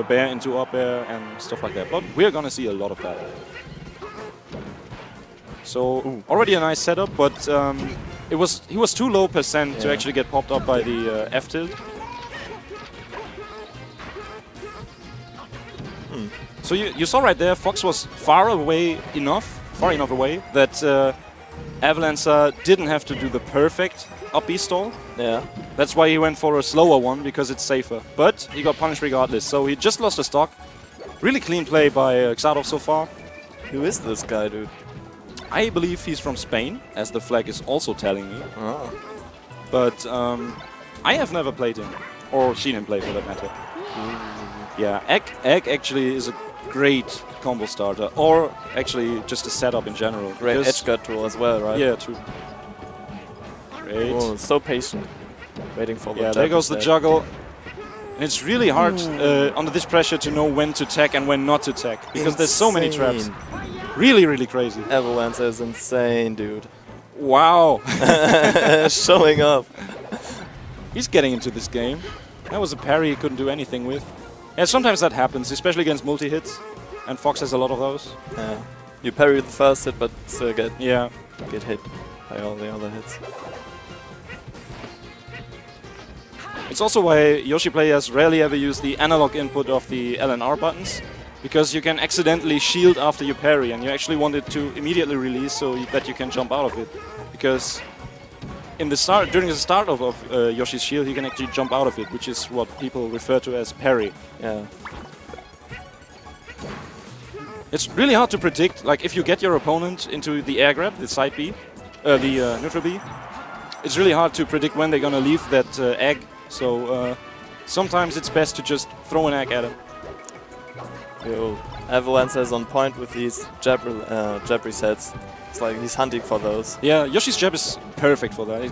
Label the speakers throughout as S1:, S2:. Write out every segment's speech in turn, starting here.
S1: bear into up air and stuff like that. But we're gonna see a lot of that. So already a nice setup, but he was too low percent to actually get popped up by the F tilt. So you saw right there, Fox was far enough away that Avalancer didn't have to do the perfect up B stall.
S2: Yeah.
S1: That's why he went for a slower one, because it's safer. But he got punished regardless, so he just lost a stock. Really clean play by Xardov so far.
S2: Who is this guy, dude?
S1: I believe he's from Spain, as the flag is also telling me.
S2: Oh.
S1: But I have never played him, or seen him play for that matter. Yeah, Egg actually is a great combo starter, or actually just a setup in general.
S2: Great edge guard tool as well, right?
S1: Yeah, true. Great.
S2: Oh, so patient, waiting for the juggle.
S1: Yeah, there goes the juggle. And it's really hard under this pressure to know when to tech and when not to tech, because there's so many traps. Really, really crazy.
S2: Avalancer is insane, dude.
S1: Wow.
S2: Showing up.
S1: He's getting into this game. That was a parry he couldn't do anything with. Yeah, sometimes that happens, especially against multi-hits. And Fox has a lot of those.
S2: Yeah. You parry the first hit, but still get hit by all the other hits.
S1: It's also why Yoshi players rarely ever use the analog input of the L and R buttons, because you can accidentally shield after you parry, and you actually want it to immediately release so that you can jump out of it. Because during the start of Yoshi's shield, he can actually jump out of it, which is what people refer to as parry.
S2: Yeah.
S1: It's really hard to predict. Like, if you get your opponent into the air grab, the side B, the neutral B, it's really hard to predict when they're gonna leave that egg. So sometimes it's best to just throw an egg at him.
S2: Yo, Avalancer is on point with these jab resets. It's like he's hunting for those.
S1: Yeah, Yoshi's jab is perfect for that.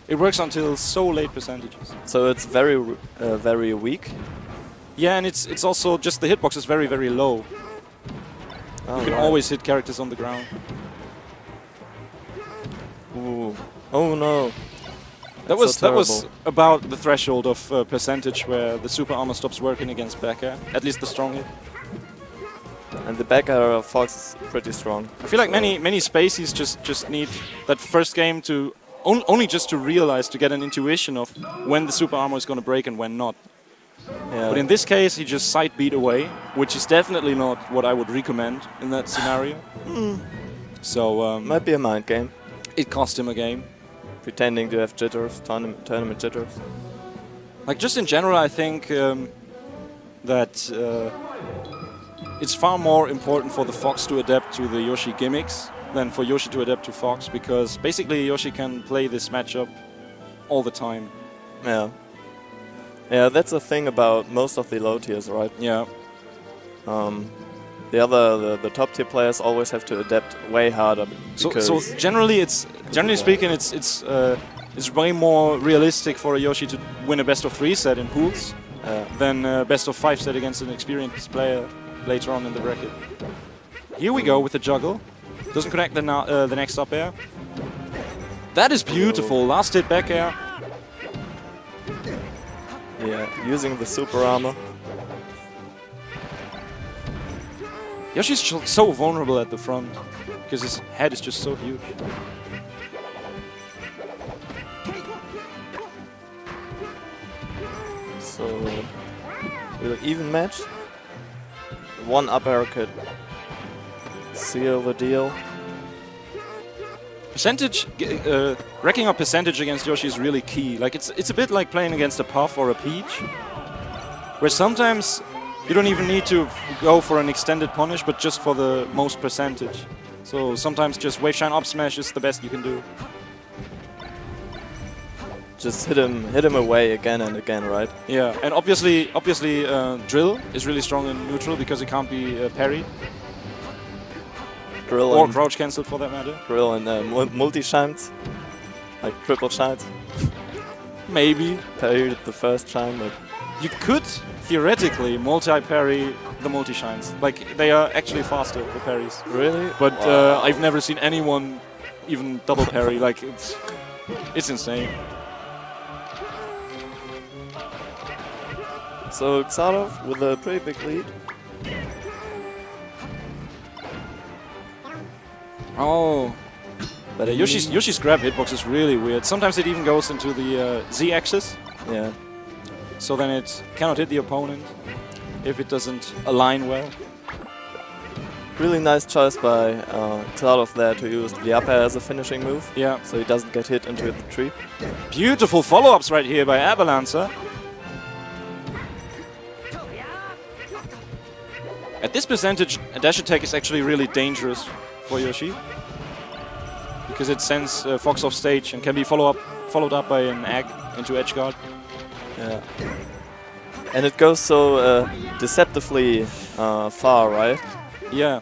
S1: It works until so late percentages.
S2: So it's very weak.
S1: Yeah, and it's also just the hitbox is very, very low.
S2: Oh,
S1: you can always hit characters on the ground.
S2: Ooh. Oh no.
S1: That was about the threshold of percentage where the super armor stops working against back air, at least the strong hit.
S2: And the back air of Fox is pretty strong.
S1: I feel like many spacies just need that first game to only just to realize, to get an intuition of when the super armor is going to break and when not.
S2: Yeah.
S1: But in this case, he just side beat away, which is definitely not what I would recommend in that scenario. So
S2: might be a mind game.
S1: It cost him a game.
S2: Pretending to have jitters, tournament jitters.
S1: Like, just in general, I think that it's far more important for the Fox to adapt to the Yoshi gimmicks than for Yoshi to adapt to Fox, because basically Yoshi can play this matchup all the time.
S2: Yeah. Yeah, that's the thing about most of the low tiers, right?
S1: Yeah.
S2: The top tier players always have to adapt way harder.
S1: So generally speaking, it's way more realistic for a Yoshi to win a best of 3 set in pools than a best of 5 set against an experienced player later on in the bracket. Here we go with the juggle. Doesn't connect the next up air. That is beautiful. Last hit back air.
S2: Yeah, using the super armor.
S1: Yoshi's so vulnerable at the front because his head is just so huge.
S2: So, we'll even match. One up air could seal the deal.
S1: Racking up percentage against Yoshi is really key. Like, it's a bit like playing against a Puff or a Peach, where sometimes you don't even need to go for an extended punish, but just for the most percentage. So sometimes just wave shine up smash is the best you can do.
S2: Just hit him away again and again, right?
S1: Yeah, and obviously Drill is really strong in neutral because it can't be parried.
S2: Drill
S1: or crouch cancelled for that matter.
S2: Drill and multi-shines, like triple shines.
S1: Maybe.
S2: Parried the first shine, but...
S1: You could theoretically multi-parry the multi-shines. Like, they are actually faster, the parries.
S2: Really?
S1: But I've never seen anyone even double parry. Like, it's insane.
S2: So Xardov with a pretty big lead.
S1: Oh.
S2: But
S1: Yoshi's grab hitbox is really weird. Sometimes it even goes into the Z-axis.
S2: Yeah.
S1: So then it cannot hit the opponent if it doesn't align well.
S2: Really nice choice by Xardov there to use the up air as a finishing move.
S1: Yeah.
S2: So he doesn't get hit into the tree.
S1: Beautiful follow-ups right here by Avalancer. At this percentage, a dash attack is actually really dangerous for Yoshi. Because it sends Fox off stage and can be followed up by an egg into edge guard.
S2: Yeah. And it goes so deceptively far, right?
S1: Yeah.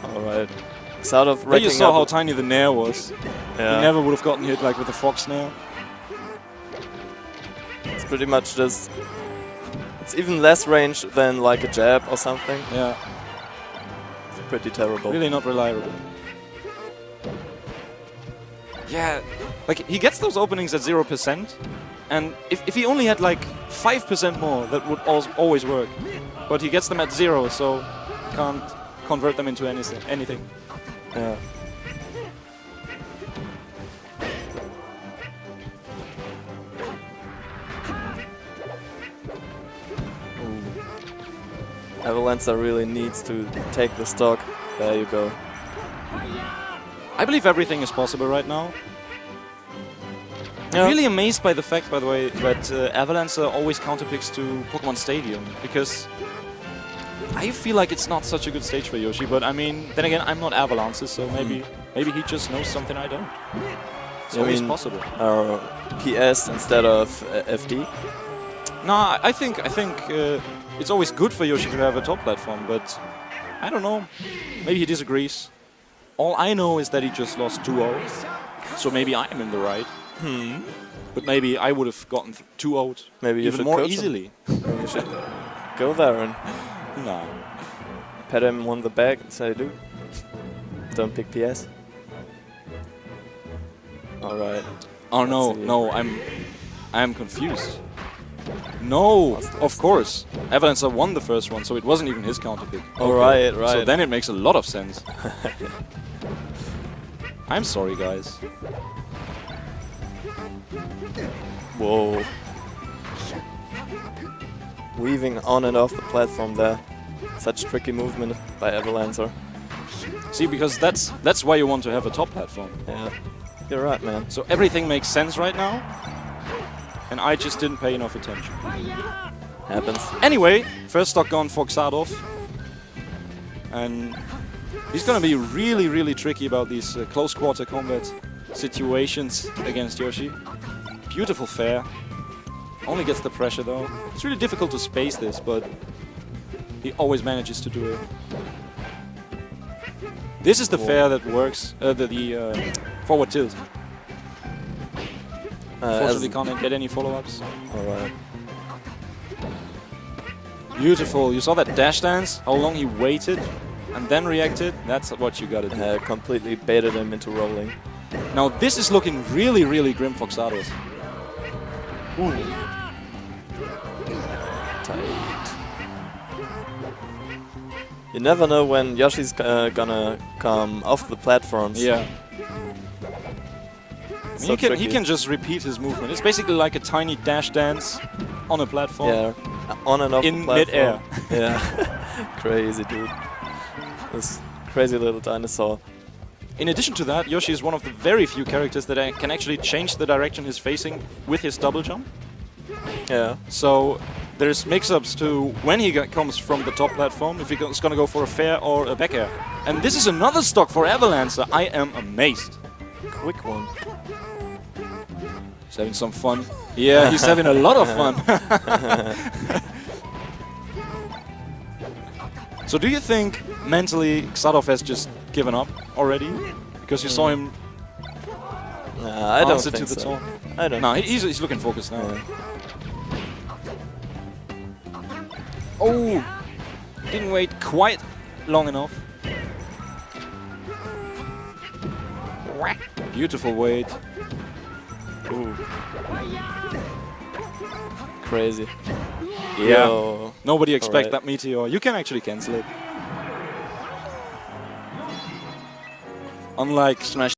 S2: Alright. Xardov
S1: But you
S2: racking
S1: saw
S2: up.
S1: how tiny the nair was.
S2: Yeah.
S1: He never would have gotten hit like with the Fox nair.
S2: It's pretty much just... It's even less range than like a jab or something.
S1: Yeah.
S2: It's pretty terrible.
S1: Really not reliable. Yeah, like he gets those openings at 0%, and if he only had like 5% more, that would always work. But he gets them at 0, so can't convert them into anything.
S2: Yeah. Avalancer really needs to take the stock. There you go.
S1: I believe everything is possible right now.
S2: Yeah.
S1: I'm really amazed by the fact, by the way, that Avalancer always counterpicks to Pokemon Stadium, because I feel like it's not such a good stage for Yoshi, but I mean, then again, I'm not Avalancer, so maybe he just knows something I don't. It's always possible.
S2: PS instead of FD?
S1: No, I think it's always good for Yoshi to have a top platform, but I don't know. Maybe he disagrees. All I know is that he just lost 2-0, so maybe I'm in the right. But maybe I would have gotten 2-0
S2: Maybe you
S1: even
S2: should
S1: more
S2: coach him.
S1: easily.
S2: You should go there and
S1: No.
S2: pat him on the back and say, dude, don't pick PS. Alright.
S1: Oh no, no, I'm confused. No, of course. Avalancer won the first one, so it wasn't even his counter pick.
S2: Oh, right.
S1: So then it makes a lot of sense. I'm sorry, guys.
S2: Whoa. Weaving on and off the platform there. Such tricky movement by Avalancer.
S1: See, because that's why you want to have a top platform.
S2: Yeah, you're right, man.
S1: So everything makes sense right now, and I just didn't pay enough attention.
S2: Happens.
S1: Anyway, first stock gone for Xardov. And he's going to be really, really tricky about these close quarter combat situations against Yoshi. Beautiful fair. Only gets the pressure though. It's really difficult to space this, but he always manages to do it. This is the fair that works, the forward tilt. Unfortunately can't get any follow-ups.
S2: Alright.
S1: Beautiful. You saw that dash dance? How long he waited and then reacted? That's what you gotta do.
S2: Completely baited him into rolling.
S1: Now this is looking really, really grim for Xardov.
S2: Tight. You never know when Yoshi's gonna come off the platforms.
S1: Yeah.
S2: So
S1: He can just repeat his movement. It's basically like a tiny dash dance on a platform.
S2: Yeah, on and off
S1: In
S2: the platform.
S1: mid-air.
S2: Yeah, crazy dude. This crazy little dinosaur.
S1: In addition to that, Yoshi is one of the very few characters that can actually change the direction he's facing with his double jump.
S2: Yeah.
S1: So there's mix-ups to when he comes from the top platform, if he's going to go for a fair or a back air. And this is another stock for Avalancer. I am amazed.
S2: Quick one.
S1: He's having some fun. Yeah, he's having a lot of fun. So do you think mentally Xardov has just given up already? Because you saw him
S2: I don't
S1: answer
S2: think
S1: to the
S2: so.
S1: taunt.
S2: I don't.
S1: No, he's looking focused now.
S2: Yeah.
S1: Oh! Didn't wait quite long enough. Beautiful wait.
S2: Ooh. Crazy.
S1: Yeah.
S2: Yo.
S1: Nobody expect
S2: Alright.
S1: that meteor. You can actually cancel it. Unlike Smash